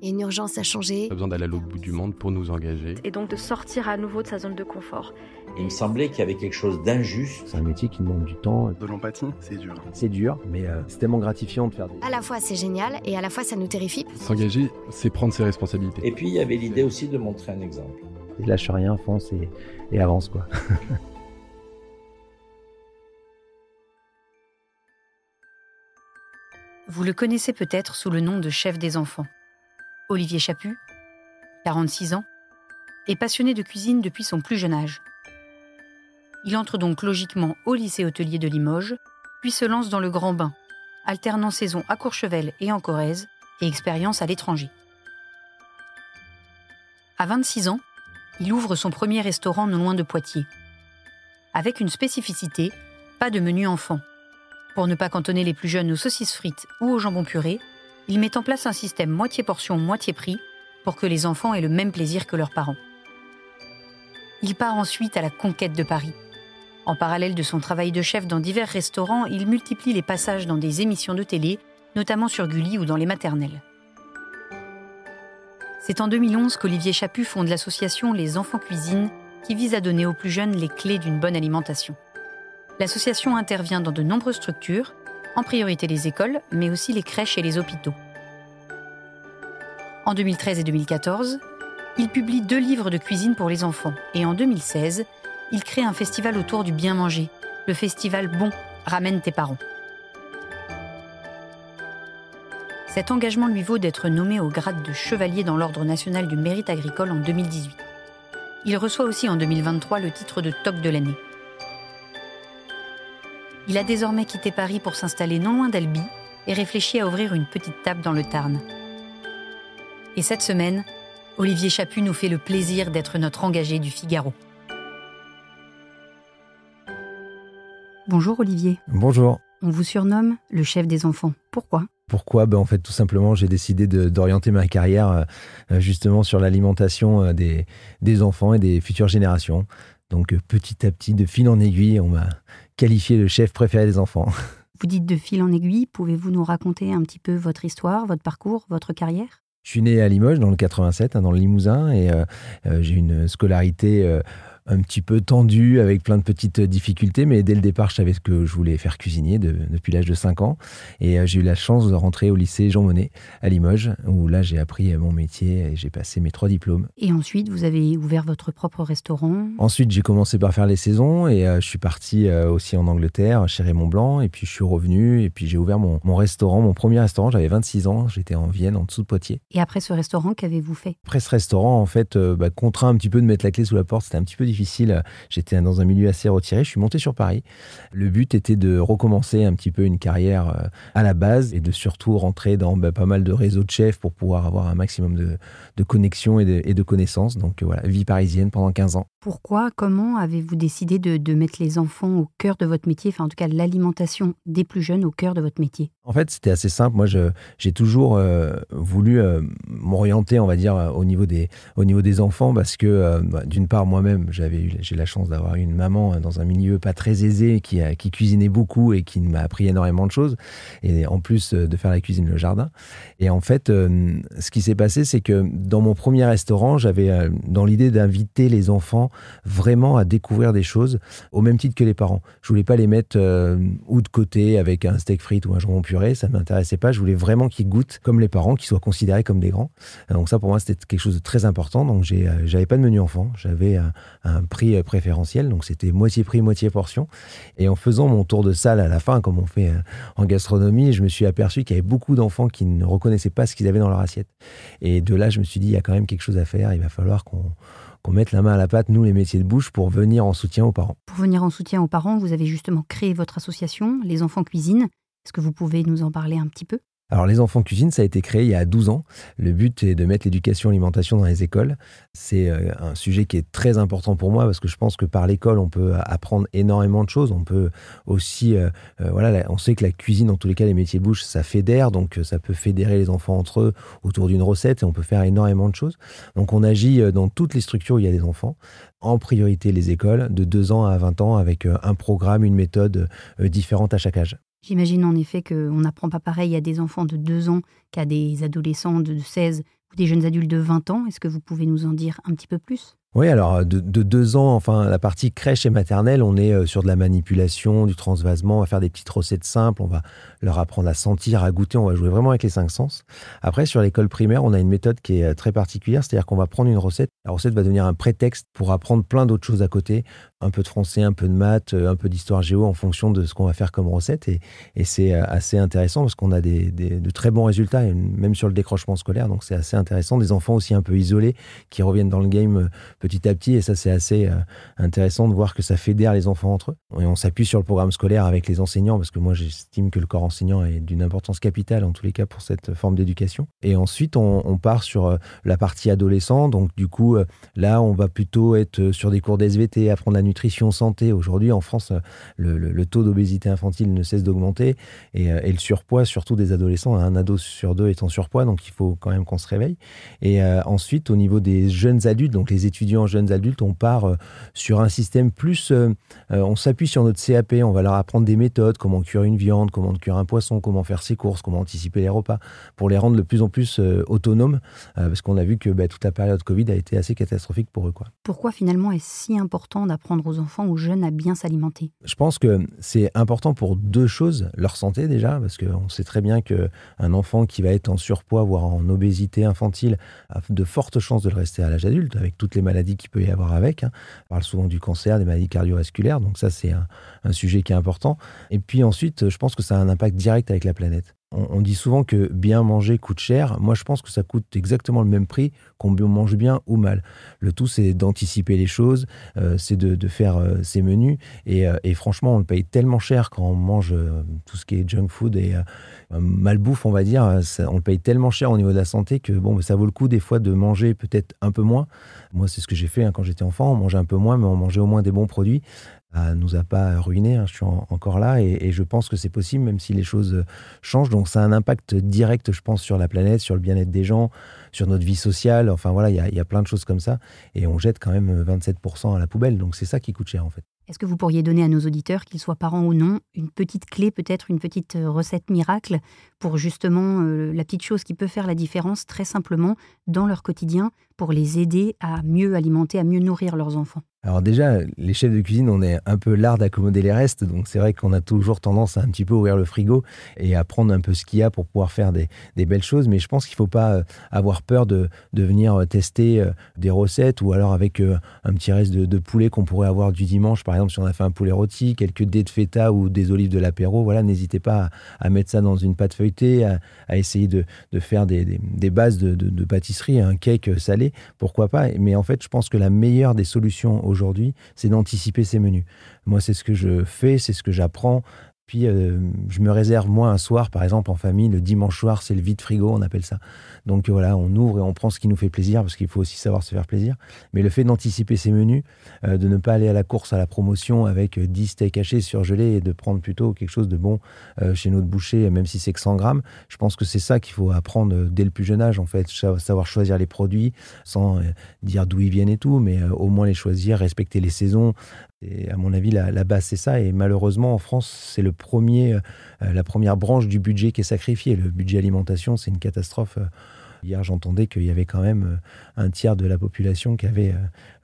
Il y a une urgence à changer. Pas besoin d'aller à l'autre bout du monde pour nous engager. Et donc de sortir à nouveau de sa zone de confort. Il me semblait qu'il y avait quelque chose d'injuste. C'est un métier qui demande du temps. De l'empathie, c'est dur. C'est dur, mais c'est tellement gratifiant de faire des... À la fois c'est génial et à la fois ça nous terrifie. S'engager, c'est prendre ses responsabilités. Et puis il y avait l'idée aussi de montrer un exemple. Et lâche rien, fonce et avance, quoi. Vous le connaissez peut-être sous le nom de chef des enfants. Olivier Chaput, 46 ans, est passionné de cuisine depuis son plus jeune âge. Il entre donc logiquement au lycée hôtelier de Limoges, puis se lance dans le grand bain, alternant saison à Courchevel et en Corrèze et expérience à l'étranger. À 26 ans, il ouvre son premier restaurant non loin de Poitiers. Avec une spécificité, pas de menu enfant. Pour ne pas cantonner les plus jeunes aux saucisses frites ou au jambon puré, il met en place un système moitié portion, moitié prix pour que les enfants aient le même plaisir que leurs parents. Il part ensuite à la conquête de Paris. En parallèle de son travail de chef dans divers restaurants, il multiplie les passages dans des émissions de télé, notamment sur Gulli ou dans les maternelles. C'est en 2011 qu'Olivier Chaput fonde l'association Les Enfants Cuisinent, qui vise à donner aux plus jeunes les clés d'une bonne alimentation. L'association intervient dans de nombreuses structures, en priorité les écoles, mais aussi les crèches et les hôpitaux. En 2013 et 2014, il publie 2 livres de cuisine pour les enfants. Et en 2016, il crée un festival autour du bien manger, le festival Bon, ramène tes parents. Cet engagement lui vaut d'être nommé au grade de chevalier dans l'Ordre national du mérite agricole en 2018. Il reçoit aussi en 2023 le titre de toc de l'année. Il a désormais quitté Paris pour s'installer non loin d'Albi et réfléchit à ouvrir une petite table dans le Tarn. Et cette semaine, Olivier Chaput nous fait le plaisir d'être notre engagé du Figaro. Bonjour Olivier. Bonjour. On vous surnomme le chef des enfants. Pourquoi ? Pourquoi ? En fait, tout simplement, j'ai décidé d'orienter ma carrière justement sur l'alimentation des enfants et des futures générations. Donc petit à petit, de fil en aiguille, on m'a qualifié le chef préféré des enfants. Vous dites de fil en aiguille, pouvez-vous nous raconter un petit peu votre histoire, votre parcours, votre carrière ? Je suis né à Limoges, dans le 87, dans le Limousin, et j'ai une scolarité un petit peu tendue, avec plein de petites difficultés, mais dès le départ, je savais que je voulais faire cuisinier depuis l'âge de 5 ans. Et j'ai eu la chance de rentrer au lycée Jean Monnet, à Limoges, où là, j'ai appris mon métier et j'ai passé mes 3 diplômes. Et ensuite, vous avez ouvert votre propre restaurant ? Ensuite, j'ai commencé par faire les saisons, et je suis parti aussi en Angleterre, chez Raymond Blanc, et puis je suis revenu, et puis j'ai ouvert mon restaurant, mon premier restaurant, j'avais 26 ans, j'étais en Vienne, en dessous de Poitiers. Et après ce restaurant, qu'avez-vous fait ? Après ce restaurant, en fait, contraint un petit peu de mettre la clé sous la porte, c'était un petit peu difficile. J'étais dans un milieu assez retiré. Je suis monté sur Paris. Le but était de recommencer un petit peu une carrière à la base et de surtout rentrer dans pas mal de réseaux de chefs pour pouvoir avoir un maximum de connexions et de connaissances. Donc voilà, vie parisienne pendant 15 ans. Pourquoi, comment avez-vous décidé de mettre les enfants au cœur de votre métier, enfin en tout cas l'alimentation des plus jeunes au cœur de votre métier ? En fait, c'était assez simple. Moi, j'ai toujours voulu m'orienter, on va dire, au niveau des enfants parce que, d'une part, moi-même, j'ai la chance d'avoir une maman dans un milieu pas très aisé qui cuisinait beaucoup et qui m'a appris énormément de choses. Et en plus de faire la cuisine, le jardin. Et en fait, ce qui s'est passé, c'est que dans mon premier restaurant, j'avais dans l'idée d'inviter les enfants vraiment à découvrir des choses au même titre que les parents. Je voulais pas les mettre ou de côté avec un steak frites ou un jambon puré, ça m'intéressait pas. Je voulais vraiment qu'ils goûtent comme les parents, qu'ils soient considérés comme des grands. Donc ça, pour moi, c'était quelque chose de très important. Donc j'avais pas de menu enfant, j'avais un prix préférentiel, donc c'était moitié prix, moitié portion. Et en faisant mon tour de salle à la fin, comme on fait en gastronomie, je me suis aperçu qu'il y avait beaucoup d'enfants qui ne reconnaissaient pas ce qu'ils avaient dans leur assiette. Et de là, je me suis dit, il y a quand même quelque chose à faire, il va falloir qu'on mette la main à la pâte, nous les métiers de bouche, pour venir en soutien aux parents. Pour venir en soutien aux parents, vous avez justement créé votre association, Les Enfants Cuisinent. Est-ce que vous pouvez nous en parler un petit peu ? Alors, Les Enfants Cuisinent, ça a été créé il y a 12 ans. Le but est de mettre l'éducation alimentation dans les écoles. C'est un sujet qui est très important pour moi parce que je pense que par l'école, on peut apprendre énormément de choses. On peut aussi, on sait que la cuisine, dans tous les cas, les métiers de bouche, ça fédère. Donc, ça peut fédérer les enfants entre eux autour d'une recette et on peut faire énormément de choses. Donc, on agit dans toutes les structures où il y a des enfants. En priorité, les écoles de 2 ans à 20 ans avec un programme, une méthode différente à chaque âge. J'imagine en effet qu'on n'apprend pas pareil à des enfants de 2 ans qu'à des adolescents de 16 ou des jeunes adultes de 20 ans. Est-ce que vous pouvez nous en dire un petit peu plus ? Oui, alors de 2 ans, enfin la partie crèche et maternelle, on est sur de la manipulation, du transvasement, on va faire des petites recettes simples, on va leur apprendre à sentir, à goûter, on va jouer vraiment avec les 5 sens. Après, sur l'école primaire, on a une méthode qui est très particulière, c'est-à-dire qu'on va prendre une recette, la recette va devenir un prétexte pour apprendre plein d'autres choses à côté, un peu de français, un peu de maths, un peu d'histoire géo en fonction de ce qu'on va faire comme recette, et c'est assez intéressant parce qu'on a de très bons résultats, et même sur le décrochement scolaire, donc c'est assez intéressant. Des enfants aussi un peu isolés qui reviennent dans le game petit à petit, et ça c'est assez intéressant de voir que ça fédère les enfants entre eux. Et on s'appuie sur le programme scolaire avec les enseignants, parce que moi j'estime que le corps enseignant est d'une importance capitale en tous les cas pour cette forme d'éducation. Et ensuite on part sur la partie adolescent, donc du coup là on va plutôt être sur des cours d'SVT, apprendre la nutrition, santé. Aujourd'hui en France le taux d'obésité infantile ne cesse d'augmenter, et le surpoids, surtout des adolescents, un ado sur 2 est en surpoids, donc il faut quand même qu'on se réveille. Et ensuite au niveau des jeunes adultes, donc les étudiants jeunes adultes, on part sur un système plus... on s'appuie sur notre CAP, on va leur apprendre des méthodes, comment cuire une viande, comment cuire un poisson, comment faire ses courses, comment anticiper les repas, pour les rendre de plus en plus autonomes, parce qu'on a vu que toute la période Covid a été assez catastrophique pour eux, quoi. Pourquoi finalement est-ce si important d'apprendre aux enfants, aux jeunes à bien s'alimenter ? Je pense que c'est important pour 2 choses. Leur santé déjà, parce qu'on sait très bien qu'un enfant qui va être en surpoids, voire en obésité infantile, a de fortes chances de le rester à l'âge adulte, avec toutes les maladies qu'il peut y avoir avec. On parle souvent du cancer, des maladies cardiovasculaires, donc ça c'est un sujet qui est important. Et puis ensuite, je pense que ça a un impact direct avec la planète. On dit souvent que bien manger coûte cher. Moi, je pense que ça coûte exactement le même prix qu'on mange bien ou mal. Le tout, c'est d'anticiper les choses, c'est de faire ses menus. Et franchement, on le paye tellement cher quand on mange tout ce qui est junk food et malbouffe, on va dire. On le paye tellement cher au niveau de la santé que ça vaut le coup des fois de manger peut-être un peu moins. Moi, c'est ce que j'ai fait quand j'étais enfant. On mangeait un peu moins, mais on mangeait au moins des bons produits. Ça nous a pas ruiné, je suis encore là, et je pense que c'est possible même si les choses changent. Donc ça a un impact direct, je pense, sur la planète, sur le bien-être des gens, sur notre vie sociale. Enfin voilà, il y a plein de choses comme ça, et on jette quand même 27% à la poubelle, donc c'est ça qui coûte cher en fait. Est-ce que vous pourriez donner à nos auditeurs, qu'ils soient parents ou non, une petite clé, peut-être une petite recette miracle pour justement la petite chose qui peut faire la différence très simplement dans leur quotidien pour les aider à mieux alimenter, à mieux nourrir leurs enfants ? Alors déjà, les chefs de cuisine, on est un peu l'art d'accommoder les restes, donc c'est vrai qu'on a toujours tendance à un petit peu ouvrir le frigo et à prendre un peu ce qu'il y a pour pouvoir faire des belles choses, mais je pense qu'il ne faut pas avoir peur de venir tester des recettes, ou alors avec un petit reste de poulet qu'on pourrait avoir du dimanche, par exemple si on a fait un poulet rôti, quelques dés de feta ou des olives de l'apéro, voilà, n'hésitez pas à mettre ça dans une pâte feuilletée, à essayer de faire des bases de pâtisserie, un cake salé, pourquoi pas, mais en fait je pense que la meilleure des solutions aujourd'hui, c'est d'anticiper ces menus. Moi, c'est ce que je fais, c'est ce que j'apprends. Puis, je me réserve, moi, un soir, par exemple, en famille, le dimanche soir, c'est le vide-frigo, on appelle ça. Donc voilà, on ouvre et on prend ce qui nous fait plaisir, parce qu'il faut aussi savoir se faire plaisir. Mais le fait d'anticiper ces menus, de ne pas aller à la course, à la promotion avec 10 steaks hachés surgelés, et de prendre plutôt quelque chose de bon chez notre boucher, même si c'est que 100 grammes, je pense que c'est ça qu'il faut apprendre dès le plus jeune âge, en fait. Savoir choisir les produits, sans dire d'où ils viennent et tout, mais au moins les choisir, respecter les saisons. Et à mon avis, la base, c'est ça. Et malheureusement, en France, c'est la première branche du budget qui est sacrifiée. Le budget alimentation, c'est une catastrophe. Hier, j'entendais qu'il y avait quand même un tiers de la population qui avait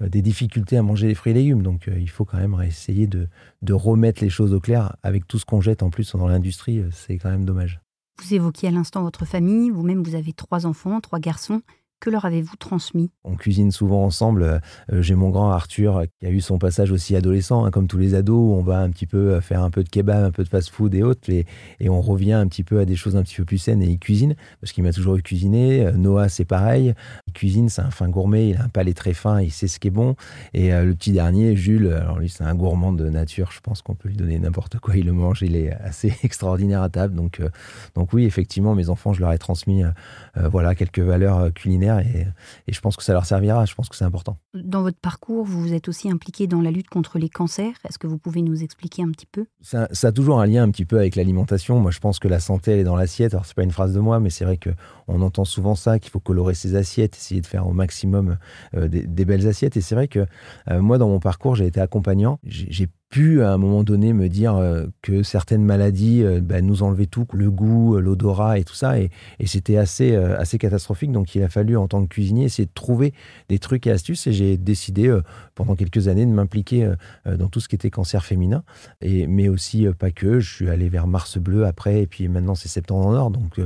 des difficultés à manger les fruits et légumes. Donc, il faut quand même essayer de remettre les choses au clair. Avec tout ce qu'on jette en plus dans l'industrie, c'est quand même dommage. Vous évoquiez à l'instant votre famille. Vous-même, vous avez 3 enfants, 3 garçons. Que leur avez-vous transmis ? On cuisine souvent ensemble. J'ai mon grand Arthur qui a eu son passage aussi adolescent, comme tous les ados, où on va un petit peu faire un peu de kebab, un peu de fast-food et autres, et on revient un petit peu à des choses un petit peu plus saines, et il cuisine, parce qu'il m'a toujours eu cuisiné. Noah, c'est pareil. Il cuisine, c'est un fin gourmet, il a un palais très fin, il sait ce qui est bon. Et le petit dernier, Jules, alors lui, c'est un gourmand de nature. Je pense qu'on peut lui donner n'importe quoi, il le mange, il est assez extraordinaire à table. Donc oui, effectivement, mes enfants, je leur ai transmis quelques valeurs culinaires, et je pense que ça leur servira, je pense que c'est important. Dans votre parcours, vous vous êtes aussi impliqué dans la lutte contre les cancers. Est-ce que vous pouvez nous expliquer un petit peu ? Ça a toujours un lien un petit peu avec l'alimentation. Moi, je pense que la santé, elle est dans l'assiette. Alors, c'est pas une phrase de moi, mais c'est vrai qu'on entend souvent ça, qu'il faut colorer ses assiettes, essayer de faire au maximum des belles assiettes. Et c'est vrai que moi, dans mon parcours, j'ai été accompagnant. J'ai pu à un moment donné me dire que certaines maladies nous enlevaient tout, le goût, l'odorat et tout ça, et c'était assez catastrophique. Donc il a fallu en tant que cuisinier essayer de trouver des trucs et astuces, et j'ai décidé pendant quelques années de m'impliquer dans tout ce qui était cancer féminin, mais aussi pas que. Je suis allé vers Mars Bleu après, et puis maintenant c'est Septembre en Or. Donc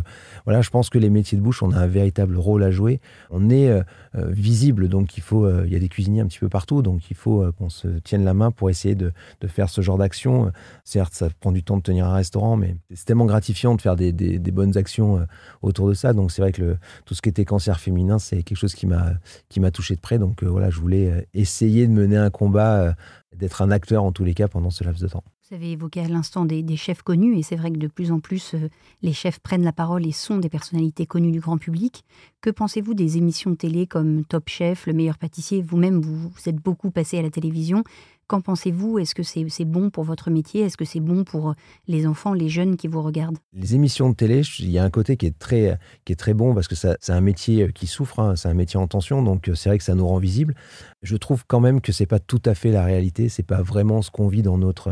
voilà, je pense que les métiers de bouche, on a un véritable rôle à jouer. On est visible, donc il y a des cuisiniers un petit peu partout, donc il faut qu'on se tienne la main pour essayer de faire ce genre d'action. Certes, ça prend du temps de tenir un restaurant, mais c'est tellement gratifiant de faire des bonnes actions autour de ça. Donc c'est vrai que tout ce qui était cancer féminin, c'est quelque chose qui m'a touché de près. Donc voilà, je voulais essayer de mener un combat, d'être un acteur en tous les cas pendant ce laps de temps. Vous avez évoqué à l'instant des chefs connus, et c'est vrai que de plus en plus, les chefs prennent la parole et sont des personnalités connues du grand public. Que pensez-vous des émissions de télé comme Top Chef, Le Meilleur Pâtissier ? Vous-même, vous êtes beaucoup passé à la télévision. Qu'en pensez-vous ? Est-ce que c'est bon pour votre métier ? Est-ce que c'est bon pour les enfants, les jeunes qui vous regardent ? Les émissions de télé, il y a un côté qui est très bon, parce que c'est un métier qui souffre, hein, c'est un métier en tension, donc c'est vrai que ça nous rend visibles. Je trouve quand même que c'est pas tout à fait la réalité, c'est pas vraiment ce qu'on vit dans notre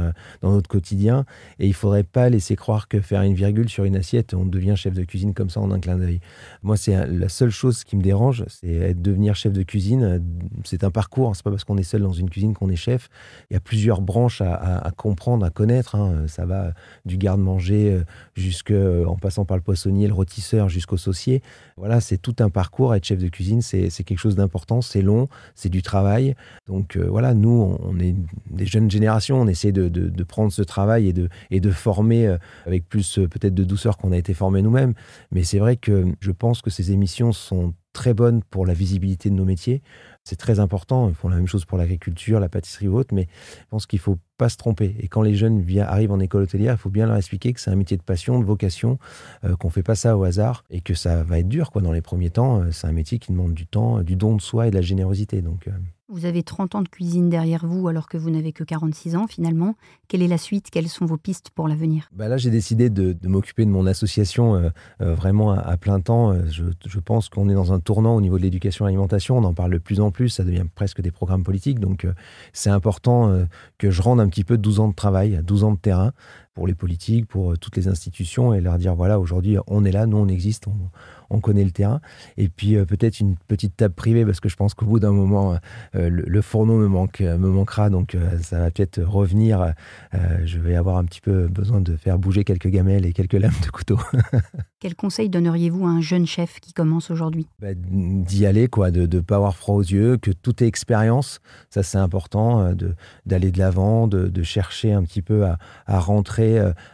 quotidien, et il faudrait pas laisser croire que faire une virgule sur une assiette, on devient chef de cuisine comme ça en un clin d'œil. Moi, c'est la seule chose qui me dérange, c'est devenir chef de cuisine. C'est un parcours, c'est pas parce qu'on est seul dans une cuisine qu'on est chef. Il y a plusieurs branches à comprendre, à connaître, hein. Ça va du garde-manger en passant par le poissonnier, le rôtisseur, jusqu'au saucier. Voilà, c'est tout un parcours. Être chef de cuisine, c'est quelque chose d'important, c'est long, c'est du travail. Donc voilà, nous, on est des jeunes générations, on essaie de prendre ce travail et de former avec plus peut-être de douceur qu'on a été formés nous-mêmes. Mais c'est vrai que je pense que ces émissions sont très bonnes pour la visibilité de nos métiers. C'est très important. Ils font la même chose pour l'agriculture, la pâtisserie ou autre, mais je pense qu'il ne faut pas se tromper. Et quand les jeunes arrivent en école hôtelière, il faut bien leur expliquer que c'est un métier de passion, de vocation, qu'on ne fait pas ça au hasard, et que ça va être dur, quoi. Dans les premiers temps, c'est un métier qui demande du temps, du don de soi et de la générosité. Donc, Vous avez 30 ans de cuisine derrière vous, alors que vous n'avez que 46 ans finalement. Quelle est la suite ? Quelles sont vos pistes pour l'avenir ? Là, j'ai décidé de m'occuper de mon association vraiment à plein temps. Je pense qu'on est dans un tournant au niveau de l'éducation et l'alimentation. On en parle de plus en plus, ça devient presque des programmes politiques. Donc, c'est important que je rende un petit peu 12 ans de travail, 12 ans de terrain pour les politiques, pour toutes les institutions, et leur dire, voilà, aujourd'hui, on est là, nous, on existe, on connaît le terrain. Et puis, peut-être une petite table privée, parce que je pense qu'au bout d'un moment, le fourneau me manquera, donc ça va peut-être revenir. Je vais avoir un petit peu besoin de faire bouger quelques gamelles et quelques lames de couteau. Quel conseil donneriez-vous à un jeune chef qui commence aujourd'hui ? D'y aller, quoi, de ne pas avoir froid aux yeux, que tout est expérience. Ça, c'est important, d'aller de l'avant, de chercher un petit peu à rentrer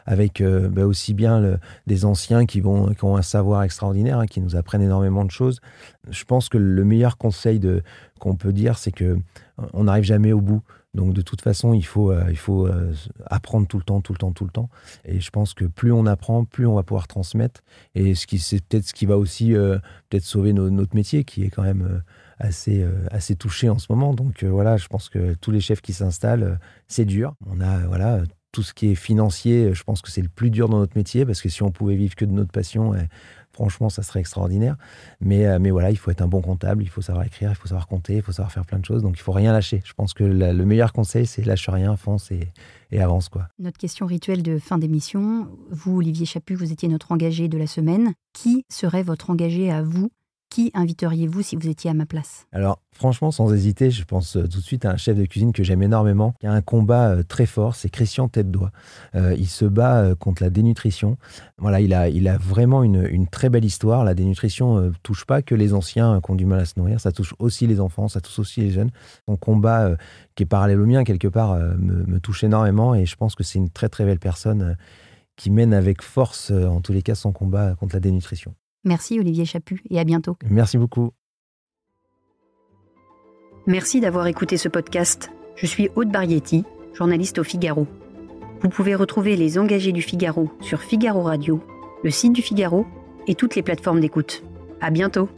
avec aussi bien des anciens qui ont un savoir extraordinaire, hein, qui nous apprennent énormément de choses. Je pense que le meilleur conseil qu'on peut dire, c'est qu'on n'arrive jamais au bout. Donc, de toute façon, il faut apprendre tout le temps. Et je pense que plus on apprend, plus on va pouvoir transmettre. Et c'est peut-être ce qui va aussi peut-être sauver notre métier, qui est quand même assez touché en ce moment. Donc, voilà, je pense que tous les chefs qui s'installent, c'est dur. On a, tout ce qui est financier, je pense que c'est le plus dur dans notre métier, parce que si on pouvait vivre que de notre passion, franchement, ça serait extraordinaire. Mais voilà, il faut être un bon comptable, il faut savoir écrire, il faut savoir compter, il faut savoir faire plein de choses. Donc, il ne faut rien lâcher. Je pense que le meilleur conseil, c'est lâche rien, fonce et avance, quoi. Notre question rituelle de fin d'émission. Vous, Olivier Chaput, vous étiez notre engagé de la semaine. Qui serait votre engagé à vous ? Qui inviteriez-vous si vous étiez à ma place ? Alors, franchement, sans hésiter, je pense tout de suite à un chef de cuisine que j'aime énormément, qui a un combat très fort, c'est Christian Tête-Doigt. Il se bat contre la dénutrition. Voilà, il a vraiment une très belle histoire. La dénutrition touche pas que les anciens qui ont du mal à se nourrir, ça touche aussi les enfants, ça touche aussi les jeunes. Son combat, qui est parallèle au mien, quelque part, me touche énormément, et je pense que c'est une très très belle personne qui mène avec force, en tous les cas, son combat contre la dénutrition. Merci Olivier Chaput et à bientôt. Merci beaucoup. Merci d'avoir écouté ce podcast. Je suis Aude Barietti, journaliste au Figaro. Vous pouvez retrouver les engagés du Figaro sur Figaro Radio, le site du Figaro et toutes les plateformes d'écoute. À bientôt.